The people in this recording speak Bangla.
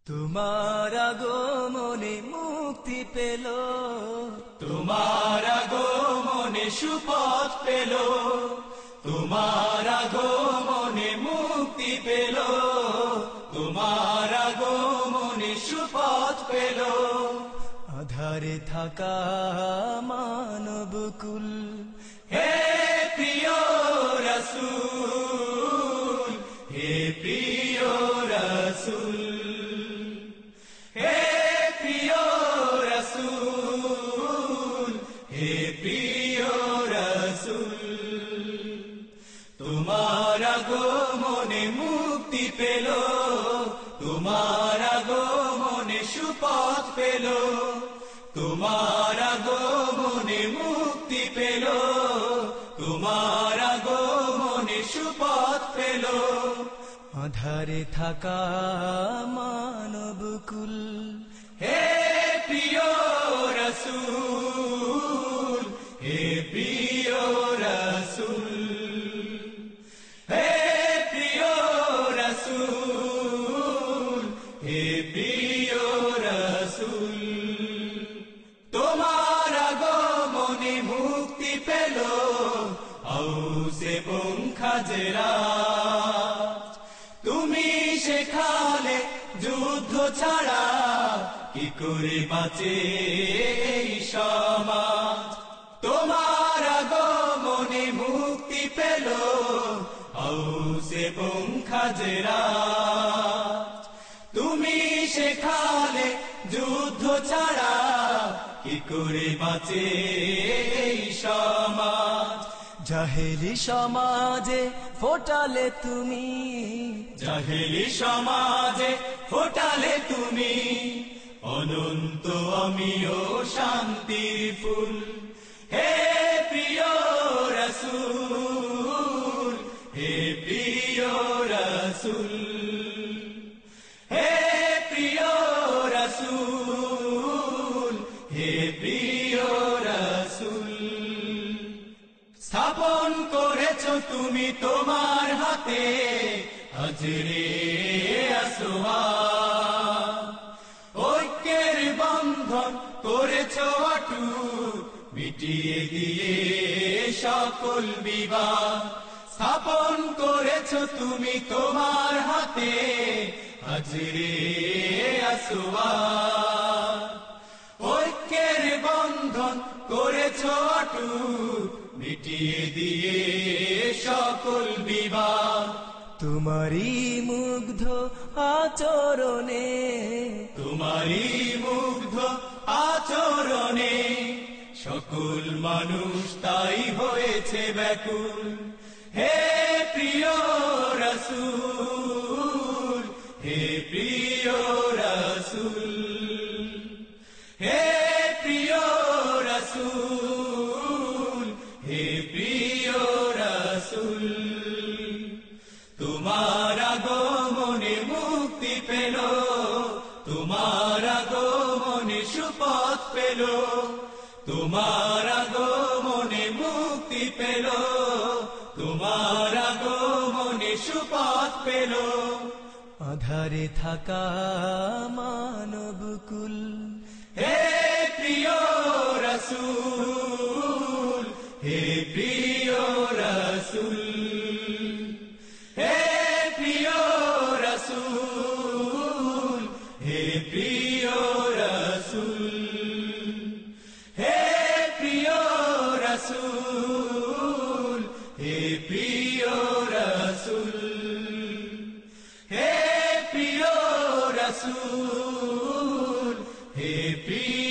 তোমার আগমনে মুক্তি পেল, তোমার আগমনে সুপথ পেল, তোমার আগমনে মুক্তি পেল, তোমার আগমনে সুপথ পেল। আধারে থাকা মানবকুল, হে প্রিয় রাসূল, হে প্রিয় রাসূল, হে প্রিয় রাসূল, হে প্রিয় রাসূল, তোমার আগমনে মুক্তি পেল, তোমার আগমনে সুপথ পেল, তোমার আগমনে মুক্তি পেল, তোমার আগমনে সুপথ পেল। আধারে থাকা মানবকুল, হে প্রিয় রাসূল, হে প্রিয় রাসূল, হে প্রিয় রাসূল, হে প্রিয় রাসূল, তোমার আগমনে মুক্তি পেল আউস এবং খাজরাজ। তুমি শেখালে যুদ্ধ ছাড়া কি করে বাঁচে এই সমাজ। তোমার আগমনে মুক্তি পেল আউস এবং খাজরাজ। তুমি শেখালে যুদ্ধ ছাড়া কি করে বাঁচে এই সমাজ। জাহেলি সমাজে ফোটালে তুমি, জাহেলি সমাজে ফোটালে তুমি অনন্ত অমিয় শান্তির ফুল। হে প্রিয় রাসূল, হে প্রিয় রাসূল, হে প্রিয় রাসূল, হে প্রিয় রাসূল, স্থাপন করেছ তুমি তোমার হাতে হাজরে আসওয়াদ। ঐক্যের বন্ধন করেছ অটুট, মিটিয়ে দিয়ে সকল বিবাদ। স্থাপন করেছ তুমি তোমার হাতে হাজরে আসওয়াদ। ঐক্যের বন্ধন করেছ অটুট, মিটিয়ে দিয়ে সকল বিবাদ। তোমারই মুগ্ধ আচরণে, তোমারই মুগ্ধ আচরণে সকল মানুষ তাই হয়েছে ব্যাকুল। হে প্রিয় রাসূল, হে প্রিয় রাসূল, হে প্রিয় রাসূল, হে প্রিয় রাসূল, তোমার আগমনে মুক্তি পেল, তোমার আগমনে সুপথ পেল, তোমার আগমনে মুক্তি পেল, তোমার আগমনে সুপথ পেল। আধারে থাকা মানবকুল, হে প্রিয় রাসূল, হে প্রিয় রাসূল, হে প্রিয় রাসূল, হে প্রিয় রাসূল, হে প্রিয় রাসূল, হে প্রিয় রাসূল, হে প্রিয় রাসূল, হে প্রিয়